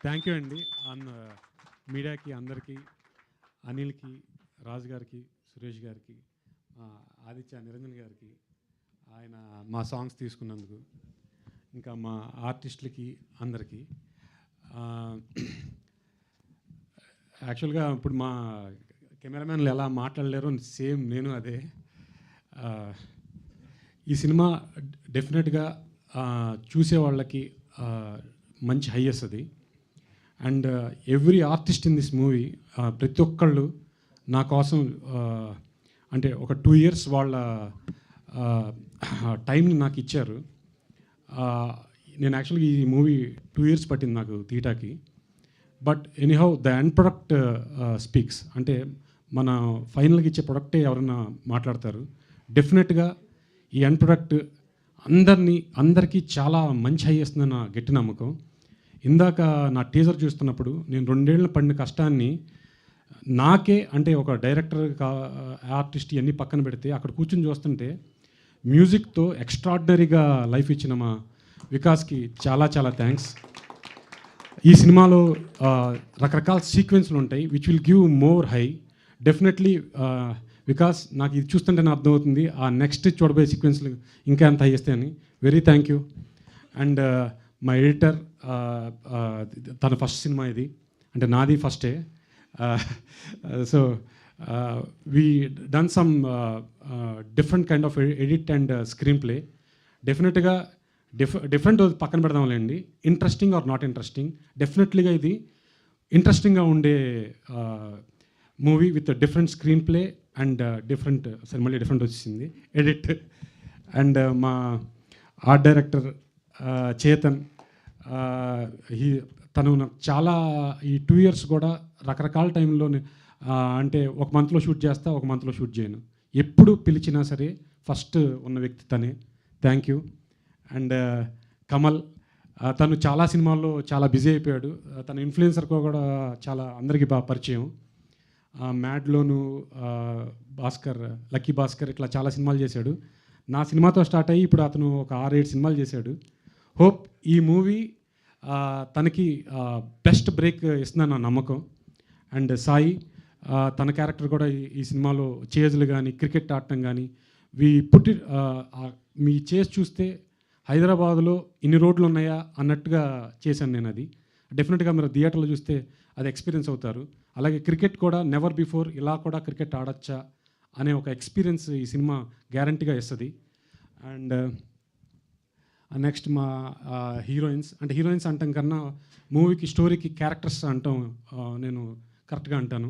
Thank you అండి. మీడియాకి అందరికీ, అనిల్కి, రాజు గారికి, సురేష్ గారికి, ఆదిత్య నిరంజన్ గారికి, ఆయన మా సాంగ్స్ తీసుకున్నందుకు, ఇంకా మా ఆర్టిస్టులకి అందరికీ. యాక్చువల్గా ఇప్పుడు మా కెమెరామెన్లు ఎలా మాట్లాడలేరు, సేమ్ నేను అదే. ఈ సినిమా డెఫినెట్గా చూసే వాళ్ళకి మంచి హై వస్తుంది. And every artist in this movie, ప్రతి ఒక్కళ్ళు నా కోసం అంటే ఒక 2 years వాళ్ళ టైంని నాకు ఇచ్చారు. నేను యాక్చువల్గా ఈ మూవీ 2 years పట్టింది నాకు తీయటానికి. But anyhow the end product speaks. అంటే మన ఫైనల్గా ఇచ్చే ప్రొడక్టే ఎవరైనా మాట్లాడతారు. డెఫినెట్గా ఈ ఎండ్ ప్రొడక్ట్ అందరికీ చాలా మంచి హై ఇస్తుందని నా గట్టి నమ్మకం. ఇందాక నా టీజర్ చూస్తున్నప్పుడు నేను 2 ఏళ్ళు పడిన కష్టాన్ని నాకే, అంటే ఒక డైరెక్టర్ ఆర్టిస్ట్ ఇవన్నీ పక్కన పెడితే అక్కడ కూర్చొని చూస్తుంటే మ్యూజిక్తో ఎక్స్ట్రాడినరీగా లైఫ్ ఇచ్చిన మా వికాస్కి చాలా చాలా థ్యాంక్స్. ఈ సినిమాలో రకరకాల సీక్వెన్స్లు ఉంటాయి which will give more high. Definitely Vikas, నాకు ఇది చూస్తుంటే నాకు అర్థమవుతుంది ఆ నెక్స్ట్ చూడబోయే సీక్వెన్స్లు ఇంకా ఎంత హై ఇస్తాయని. Very thank you. అండ్ మా ఎడిటర్, తన ఫస్ట్ సినిమా ఇది, అంటే నాది ఫస్టే. So we done some different kind of edit and screen play. డెఫినెట్గా డిఫరెంట్ పక్కన పెడదాంలేండి, ఇంట్రెస్టింగ్ ఆర్ నాట్ ఇంట్రెస్టింగ్, డెఫినెట్లీగా ఇది ఇంట్రెస్టింగ్గా ఉండే movie with different screen play and different, సరే మళ్ళీ డిఫరెంట్ వచ్చింది ఎడిట్. అండ్ మా ఆర్ట్ డైరెక్టర్ చేతన్, తను చాలా ఈ 2 years కూడా రకరకాల టైంలోనే, అంటే ఒక మంత్లో షూట్ చేస్తా, ఒక మంత్లో షూట్ చేయను. ఎప్పుడు పిలిచినా సరే ఫస్ట్ ఉన్న వ్యక్తి తనే. Thank you. అండ్ కమల్, తను చాలా సినిమాల్లో చాలా బిజీ అయిపోయాడు. తన ఇన్ఫ్లుయెన్సర్గా కూడా చాలా అందరికీ బాగా పరిచయం. మ్యాడ్లోను భాస్కర్, లక్కీ భాస్కర్, ఇట్లా చాలా సినిమాలు చేశాడు. నా సినిమాతో స్టార్ట్ అయ్యి ఇప్పుడు అతను ఒక 6-7 సినిమాలు చేశాడు. హోప్ ఈ మూవీ తనకి బెస్ట్ బ్రేక్ ఇస్తుందని నా నమ్మకం. అండ్ సాయి, తన క్యారెక్టర్ కూడా ఈ సినిమాలో చేజ్లు కానీ క్రికెట్ ఆడటం కానీ మీ చేసి చూస్తే హైదరాబాద్లో ఇన్ని రోడ్లు ఉన్నాయా అన్నట్టుగా చేశాను నేను. అది డెఫినెట్గా మీరు థియేటర్లో చూస్తే అది ఎక్స్పీరియన్స్ అవుతారు. అలాగే క్రికెట్ కూడా నెవర్ బిఫోర్ ఇలా కూడా క్రికెట్ ఆడచ్చా అనే ఒక ఎక్స్పీరియన్స్ ఈ సినిమా గ్యారంటీగా ఇస్తుంది. అండ్ నెక్స్ట్ మా హీరోయిన్స్, అంటే హీరోయిన్స్ అంటాం కన్నా మూవీకి స్టోరీకి క్యారెక్టర్స్ అంటాం నేను కరెక్ట్గా అంటాను.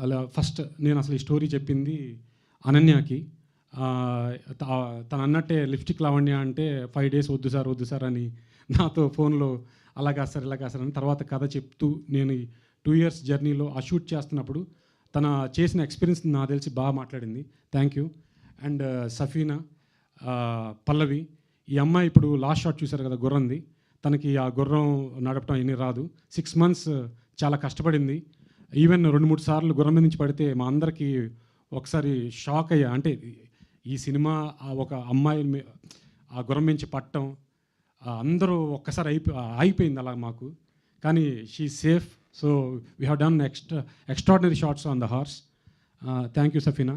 అలా ఫస్ట్ నేను అసలు ఈ స్టోరీ చెప్పింది అనన్యకి. తను అన్నట్టే లిప్స్టిక్ లావణ్య అంటే 5 days వద్దు సార్ అని నాతో ఫోన్లో అలాగా సార్ ఇలాగా సార్ అని తర్వాత కథ చెప్తూ నేను 2 years జర్నీలో ఆ షూట్ చేస్తున్నప్పుడు తన చేసిన ఎక్స్పీరియన్స్ నాకు తెలిసి బాగా మాట్లాడింది. Thank you. అండ్ సఫీనా, పల్లవి, ఈ అమ్మాయి ఇప్పుడు లాస్ట్ షాట్ చూశారు కదా గుర్రంది, తనకి ఆ గుర్రం నడపడం ఇన్ని రాదు. 6 months చాలా కష్టపడింది. ఈవెన్ 2-3 సార్లు గుర్రం మీద నుంచి పడితే మా అందరికీ ఒకసారి షాక్ అయ్యా. అంటే ఈ సినిమా ఒక అమ్మాయి ఆ గుర్రం నుంచి పట్టడం అందరూ ఒక్కసారి అయిపోయింది అలా మాకు. కానీ she safe. So we have done extraordinary shots on the horse. Thank you Safina.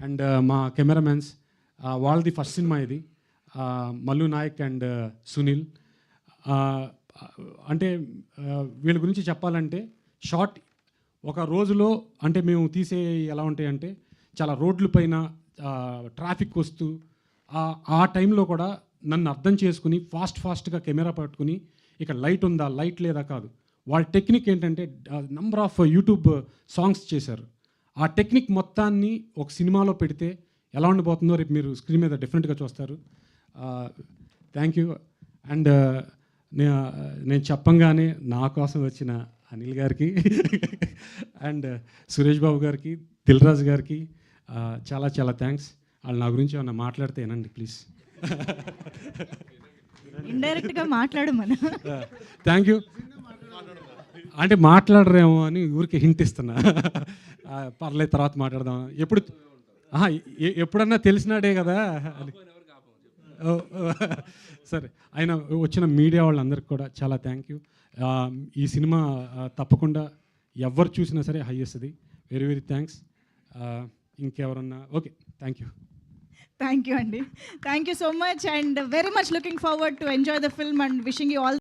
And మా కెమెరామెన్స్, వాళ్ళది ఫస్ట్ సినిమా ఇది, మల్లు నాయక్ అండ్ సునీల్. అంటే వీళ్ళ గురించి చెప్పాలంటే షార్ట్ ఒక రోజులో, అంటే మేము తీసే ఎలా ఉంటాయంటే చాలా రోడ్ల పైన ట్రాఫిక్ వస్తూ ఆ టైంలో కూడా నన్ను అర్థం చేసుకుని ఫాస్ట్గా కెమెరా పట్టుకుని ఇక్కడ లైట్ ఉందా లైట్ లేదా కాదు, వాళ్ళ టెక్నిక్ ఏంటంటే నంబర్ ఆఫ్ యూట్యూబ్ సాంగ్స్ చేశారు. ఆ టెక్నిక్ మొత్తాన్ని ఒక సినిమాలో పెడితే ఎలా ఉండిపోతుందో రేపు మీరు స్క్రీన్ మీద డిఫరెంట్గా చూస్తారు. Thank you. అండ్ నేను చెప్పంగానే నా కోసం వచ్చిన అనిల్ గారికి అండ్ సురేష్ బాబు గారికి, దిల్ రాజు గారికి చాలా చాలా థ్యాంక్స్. వాళ్ళు నా గురించి ఏమన్నా మాట్లాడితే ఏనండి ప్లీజ్. ఇండైరెక్ట్గా మాట్లాడమని. Thank you. అంటే మాట్లాడరేమో అని ఊరికి హింట్ ఇస్తున్నా. పర్లేదు తర్వాత మాట్లాడదాం. ఎప్పుడన్నా తెలిసినాడే కదా అని. సరే, ఆయన వచ్చిన మీడియా వాళ్ళందరికీ కూడా చాలా థ్యాంక్ యూ. ఈ సినిమా తప్పకుండా ఎవరు చూసినా సరే హై వస్తుంది. Very very thanks. ఇంకెవరన్నా okay, thank you. Thank you అండి. Thank you so much and very much looking forward to enjoy the film and wishing you all